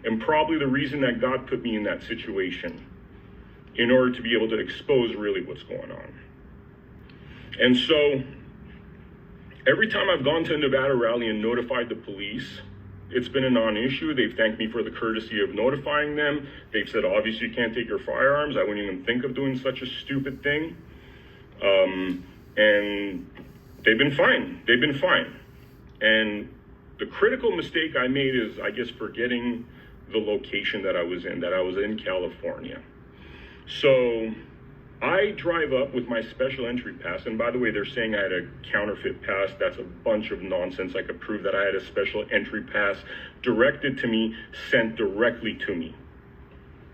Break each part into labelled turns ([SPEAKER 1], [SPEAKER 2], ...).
[SPEAKER 1] and probably the reason that God put me in that situation, in order to be able to expose really what's going on. And so every time I've gone to a Nevada rally and notified the police, it's been a non-issue. They've thanked me for the courtesy of notifying them. They've said, obviously, you can't take your firearms. I wouldn't even think of doing such a stupid thing. And they've been fine. They've been fine. And the critical mistake I made is, I guess, forgetting the location that I was in California. So I drive up with my special entry pass, and by the way, they're saying I had a counterfeit pass. That's a bunch of nonsense. I could prove that I had a special entry pass directed to me, sent directly to me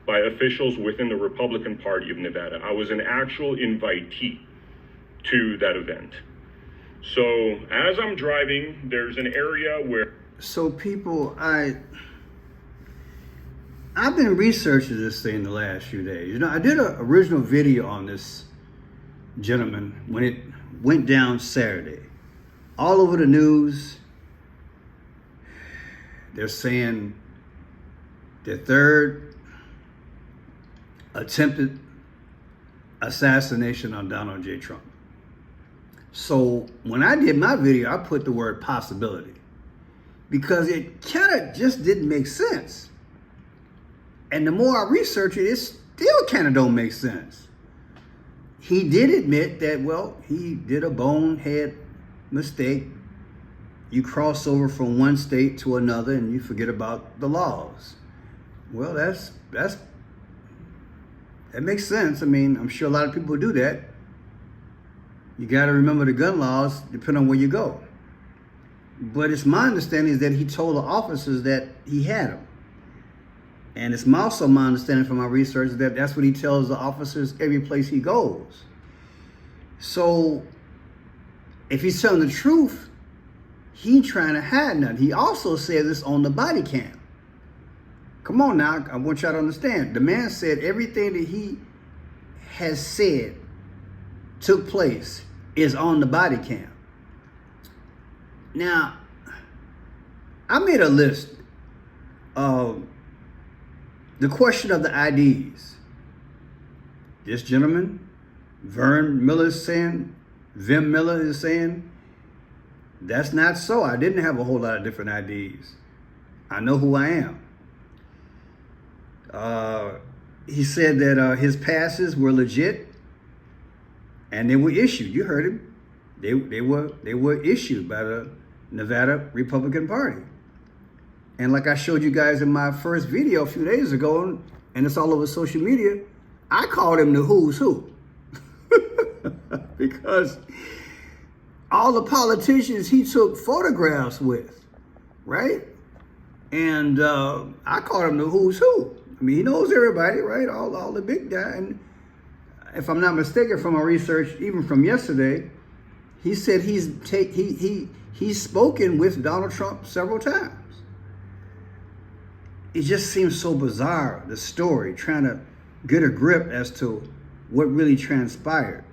[SPEAKER 1] by officials within the Republican Party of Nevada. I was an actual invitee to that event. So as I'm driving, there's an area where...
[SPEAKER 2] So people, I've been researching this thing the last few days. You know, I did an original video on this gentleman when it went down Saturday. All over the news, they're saying the third attempted assassination on Donald J. Trump. So when I did my video, I put the word possibility because it kind of just didn't make sense. And the more I research it, it still kind of don't make sense. He did admit that, well, he did a bonehead mistake. You cross over from one state to another and you forget about the laws. Well, that makes sense. I mean, I'm sure a lot of people do that. You got to remember the gun laws depending on where you go. But it's my understanding is that he told the officers that he had them. And it's also my understanding from my research that that's what he tells the officers every place he goes. So if he's telling the truth, he ain't trying to hide nothing. He also said this on the body cam. Come on now, I want y'all to understand. The man said everything that he has said took place is on the body cam. Now, I made a list of the question of the IDs. This gentleman, Vern Miller is saying, Vim Miller is saying, that's not so. I didn't have a whole lot of different IDs. I know who I am. He said that his passes were legit and they were issued. You heard him. They were issued by the Nevada Republican Party. And like I showed you guys in my first video a few days ago, and it's all over social media, I called him the who's who. Because all the politicians he took photographs with, right? And I called him the who's who. I mean, he knows everybody, right? All the big guys. And if I'm not mistaken from my research, even from yesterday, he said he's spoken with Donald Trump several times. It just seems so bizarre, the story, trying to get a grip as to what really transpired.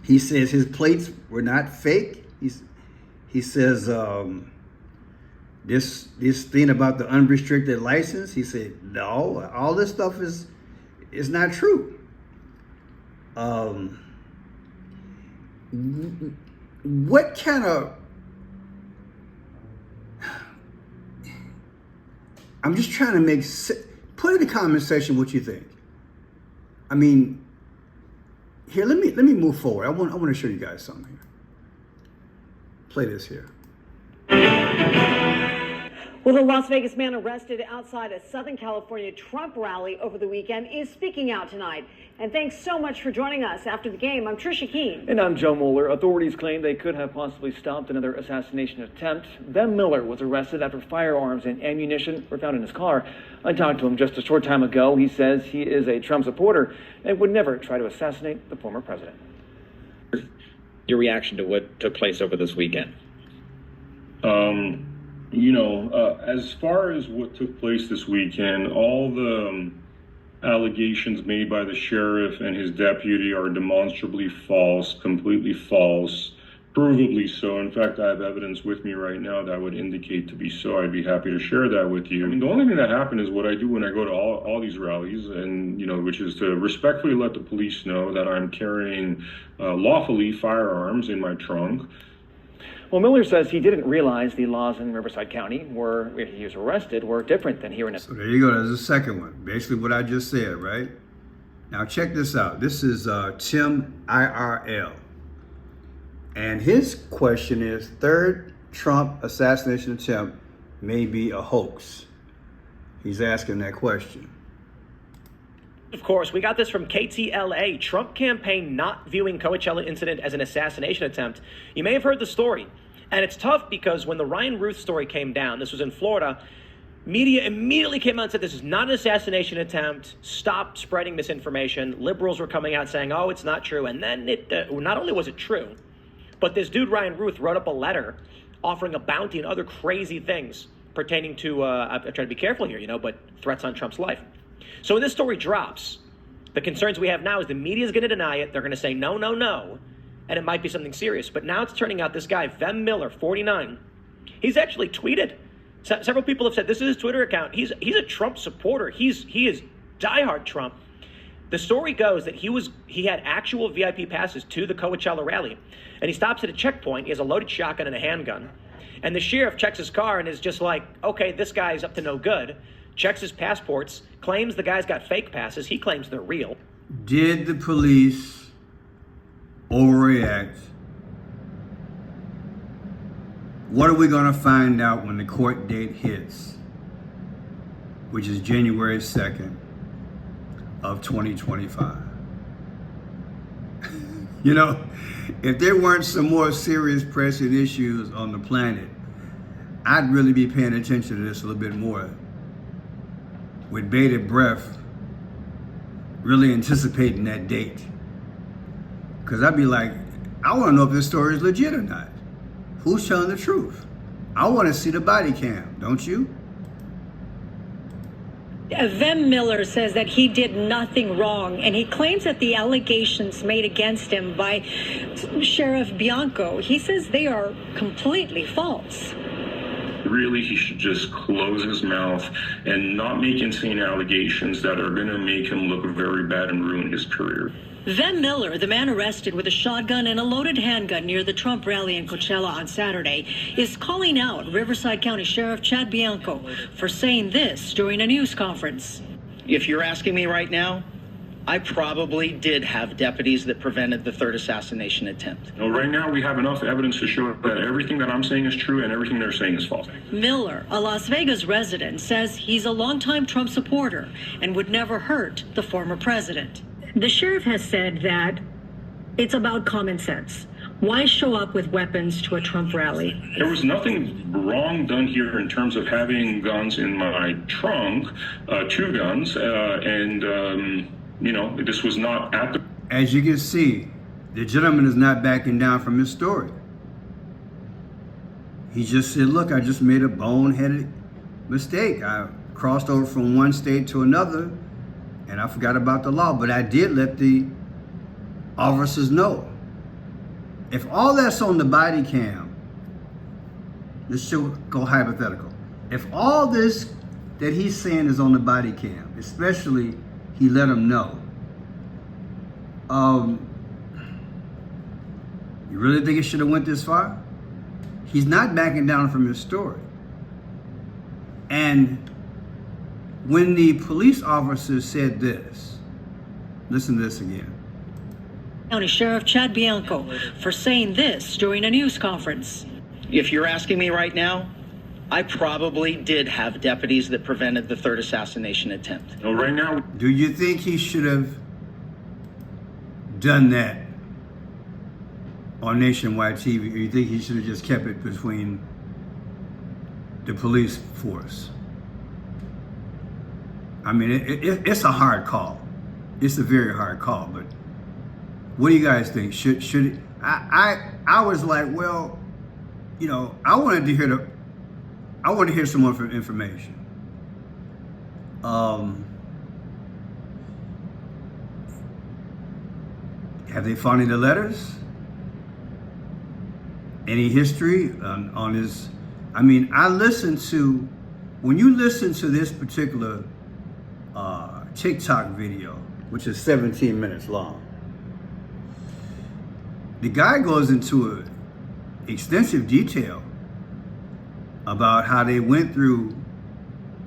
[SPEAKER 2] He says his plates were not fake. He says this thing about the unrestricted license, he said, no, all this stuff is not true. What kind of... I'm just trying to make sense. Put in the comment section what you think. I mean, here, let me move forward. I want to show you guys something here. Play this here.
[SPEAKER 3] Well, the Las Vegas man arrested outside a Southern California Trump rally over the weekend is speaking out tonight. And thanks so much for joining us. After the game, I'm Trisha Keene.
[SPEAKER 4] And I'm Joe Moeller. Authorities claim they could have possibly stopped another assassination attempt. Then Miller was arrested after firearms and ammunition were found in his car. I talked to him just a short time ago. He says he is a Trump supporter and would never try to assassinate the former president.
[SPEAKER 5] Your reaction to what took place over this weekend?
[SPEAKER 1] As far as what took place this weekend, all the allegations made by the sheriff and his deputy are demonstrably false, completely false. Provably so. In fact, I have evidence with me right now that would indicate to be so. I'd be happy to share that with you. I mean, the only thing that happened is what I do when I go to all these rallies, and which is to respectfully let the police know that I'm carrying lawfully firearms in my trunk.
[SPEAKER 4] Well, Miller says he didn't realize the laws in Riverside County where he was arrested were different than here in.
[SPEAKER 2] So there you go. There's the second one. Basically what I just said, right? Now check this out. This is Tim IRL. And his question is, third Trump assassination attempt may be a hoax. He's asking that question.
[SPEAKER 6] Of course, we got this from KTLA. Trump campaign not viewing Coachella incident as an assassination attempt. You may have heard the story. And it's tough because when the Ryan Ruth story came down, this was in Florida, media immediately came out and said this is not an assassination attempt. Stop spreading misinformation. Liberals were coming out saying, oh, it's not true. And then not only was it true, but this dude, Ryan Ruth, wrote up a letter offering a bounty and other crazy things pertaining to, I'm trying to be careful here, but threats on Trump's life. So when this story drops, the concerns we have now is the media is going to deny it. They're going to say, no, no, no. And it might be something serious. But now it's turning out this guy, Vem Miller, 49, he's actually tweeted. Several people have said this is his Twitter account. He's a Trump supporter. He is diehard Trump. The story goes that he had actual VIP passes to the Coachella rally, and he stops at a checkpoint. He has a loaded shotgun and a handgun, and the sheriff checks his car and is just like, okay, this guy's up to no good. Checks his passports, claims the guy's got fake passes. He claims they're real.
[SPEAKER 2] Did the police overreact? What are we going to find out when the court date hits, which is January 2nd of 2025? If there weren't some more serious pressing issues on the planet, I'd really be paying attention to this a little bit more with bated breath, really anticipating that date. Because I'd be like, I want to know if this story is legit or not. Who's telling the truth? I want to see the body cam, don't you?
[SPEAKER 7] Vem Miller says that he did nothing wrong, and he claims that the allegations made against him by Sheriff Bianco, he says they are completely false.
[SPEAKER 1] Really, he should just close his mouth and not make insane allegations that are going to make him look very bad and ruin his career.
[SPEAKER 7] Vem Miller, the man arrested with a shotgun and a loaded handgun near the Trump rally in Coachella on Saturday, is calling out Riverside County Sheriff Chad Bianco for saying this during a news conference.
[SPEAKER 8] If you're asking me right now, I probably did have deputies that prevented the third assassination attempt.
[SPEAKER 1] Right now, we have enough evidence to show that everything that I'm saying is true and everything they're saying is false.
[SPEAKER 7] Miller, a Las Vegas resident, says he's a longtime Trump supporter and would never hurt the former president. The sheriff has said that it's about common sense. Why show up with weapons to a Trump rally?
[SPEAKER 1] There was nothing wrong done here in terms of having guns in my trunk, 2 guns, this was not at the...
[SPEAKER 2] As you can see, the gentleman is not backing down from his story. He just said, look, I just made a boneheaded mistake. I crossed over from one state to another, and I forgot about the law, but I did let the officers know. If all that's on the body cam, this should go hypothetical. If all this that he's saying is on the body cam, especially he let them know, you really think it should have went this far? He's not backing down from his story. And when the police officer said this, listen to this again.
[SPEAKER 7] County Sheriff Chad Bianco for saying this during a news conference.
[SPEAKER 8] If you're asking me right now, I probably did have deputies that prevented the third assassination attempt.
[SPEAKER 1] Right now...
[SPEAKER 2] Do you think he should have done that on nationwide TV, or you think he should have just kept it between the police force? I mean, it's a hard call. It's a very hard call, but what do you guys think? Should it? I was like, well, I wanted to hear some more information. Have they found any letters? any history on his. I mean, I listened to, when you listen to this particular TikTok video, which is 17 minutes long, the guy goes into extensive detail about how they went through.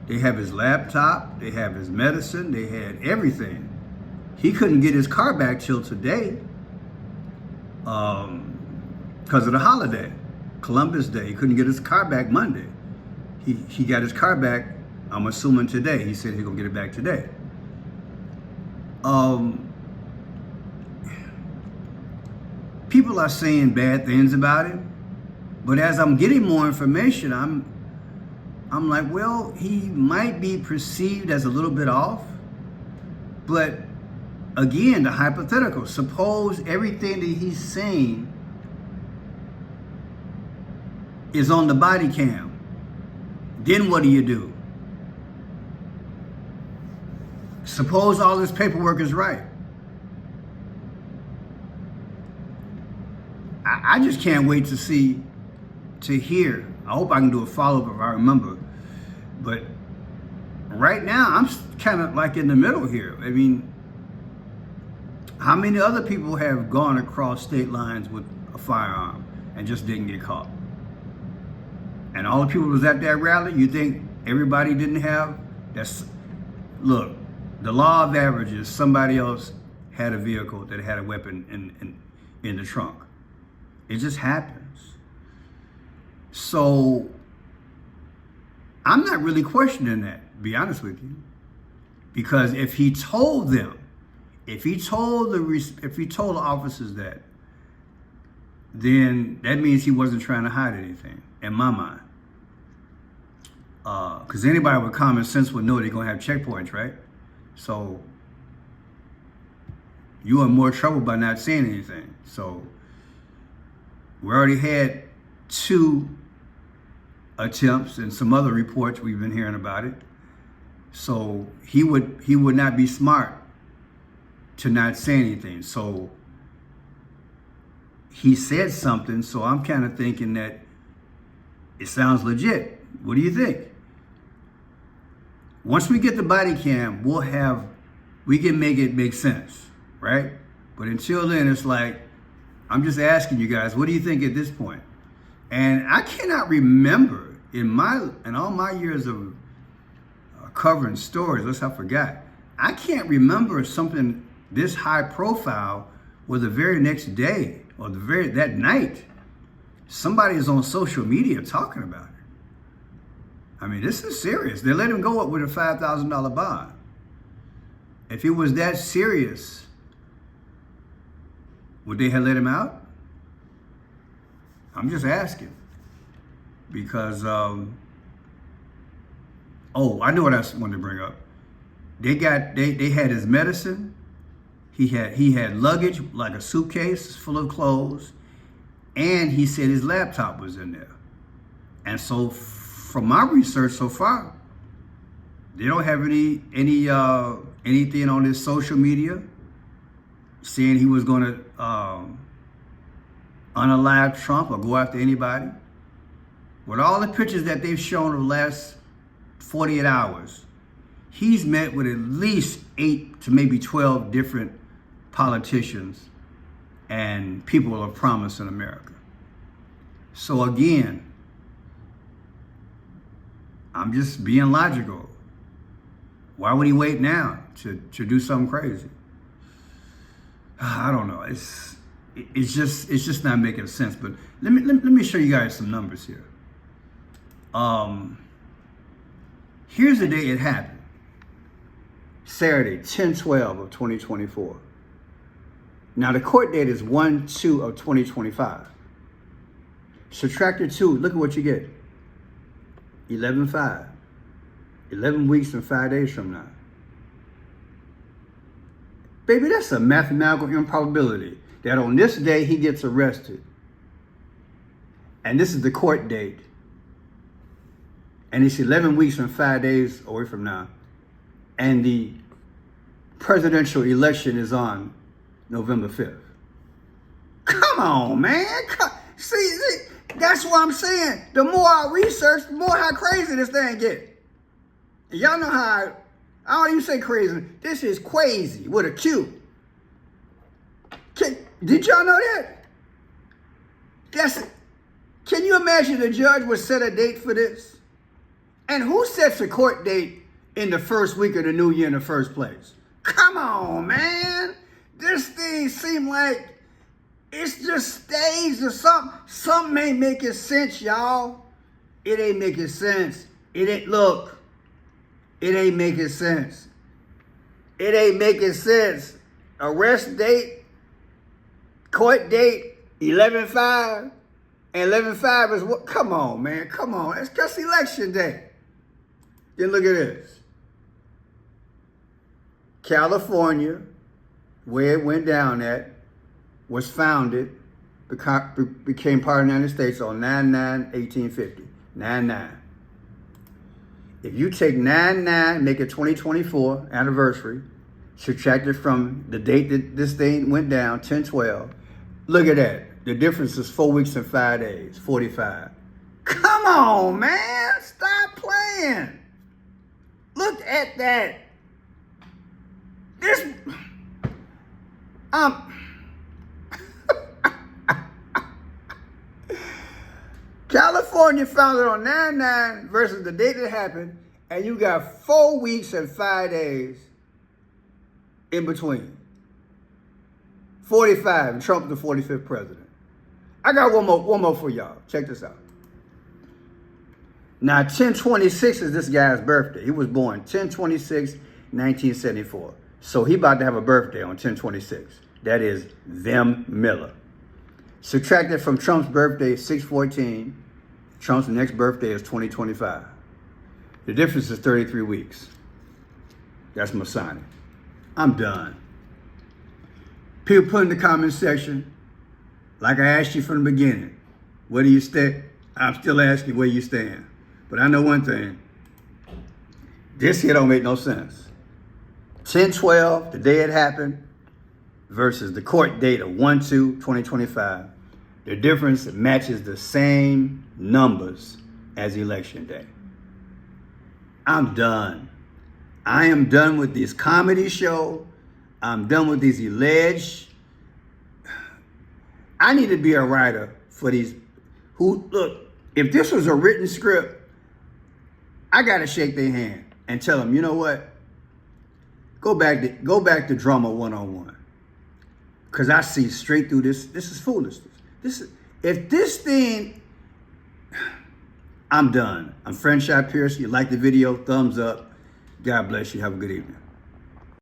[SPEAKER 2] They have his laptop, they have his medicine, they had everything. He couldn't get his car back till today because of the holiday, Columbus Day. He couldn't get his car back Monday. He got his car back, I'm assuming today. He said he's gonna get it back today. People are saying bad things about him, but as I'm getting more information, I'm like, well, he might be perceived as a little bit off, but again, the hypothetical, suppose everything that he's saying is on the body cam. Then what do? Suppose all this paperwork is right. I just can't wait to hear. I hope I can do a follow-up if I remember. But right now, I'm kind of like in the middle here. I mean, how many other people have gone across state lines with a firearm and just didn't get caught? And all the people who was at that rally, you think everybody didn't have? Look, the law of averages, somebody else had a vehicle that had a weapon in the trunk. It just happens. So I'm not really questioning that, to be honest with you. Because if he told them, if he told the officers that, then that means he wasn't trying to hide anything, in my mind. Because anybody with common sense would know they're going to have checkpoints, right? So you're in more trouble by not saying anything. So we already had 2 attempts and some other reports we've been hearing about it. So he would not be smart to not say anything. So he said something, so I'm kind of thinking that it sounds legit. What do you think? Once we get the body cam, we can make it make sense, right? But until then, it's like, I'm just asking you guys, what do you think at this point? And I cannot remember in all my years of covering stories, unless I forgot, I can't remember something this high profile where the very next day or that night, somebody is on social media talking about it. I mean, this is serious. They let him go up with a $5,000 bond. If it was that serious, would they have let him out? I'm just asking. Because, I know what I wanted to bring up. They had his medicine. He had luggage, like a suitcase full of clothes. And he said his laptop was in there. And so from my research so far, they don't have anything on his social media saying he was going to unalive Trump or go after anybody. With all the pictures that they've shown over the last 48 hours, he's met with at least 8 to maybe 12 different politicians and people of promise in America. So again, I'm just being logical. Why would he wait now to do something crazy? I don't know. It's just not making sense. But let me show you guys some numbers here. Here's the day it happened. Saturday, 10/12 of 2024. Now the court date is 1/2 of 2025. Subtract the 2, look at what you get. 11/5. 11 weeks and 5 days from now. Baby, that's a mathematical improbability that on this day he gets arrested. And this is the court date. And it's 11 weeks and 5 days away from now. And the presidential election is on November 5th. Come on, man. See, that's what I'm saying. The more I research, the more how crazy this thing get. And y'all know how I don't even say crazy. This is crazy with a Q. Did y'all know that? Can you imagine the judge would set a date for this? And who sets a court date in the first week of the new year in the first place? Come on, man. This thing seemed like it's just staged or something. Something ain't making sense, y'all. It ain't making sense. It ain't making sense. It ain't making sense. Arrest date, court date, 11/5. And 11/5 is what? Come on, man. Come on. It's just election day. Then look at this. California, where it went down at, was founded, became part of the United States on 9/9/1850. 9/9. If you take 9/9, make it 2024 anniversary, subtract it from the date that this thing went down, 10/12, look at that. The difference is 4 weeks and 5 days, 45. Come on, man. Stop playing. Look at that. California founded on 9/9 versus the date it happened, and you got 4 weeks and 5 days in between. 45, and Trump the 45th president. I got one more for y'all. Check this out. Now, 10/26 is this guy's birthday. He was born 10/26/1974. So he about to have a birthday on 10/26. That is Them Miller. Subtracted from Trump's birthday, 6/14. Trump's next birthday is 2025. The difference is 33 weeks. That's Masonic. I'm done. People put in the comment section, like I asked you from the beginning, where do you stand? I'm still asking where you stand. But I know one thing. This here don't make no sense. 10/12, the day it happened, versus the court date of 1/2/2025. The difference matches the same numbers as election day. I'm done. I am done with this comedy show. I'm done with these alleged. I need to be a writer for these who, look, if this was a written script, I got to shake their hand and tell them, you know what? Go back to drama 101. Because I see straight through this. This is foolishness. If this thing, I'm done. I'm Franchise Pierce. You like the video, thumbs up. God bless you. Have a good evening.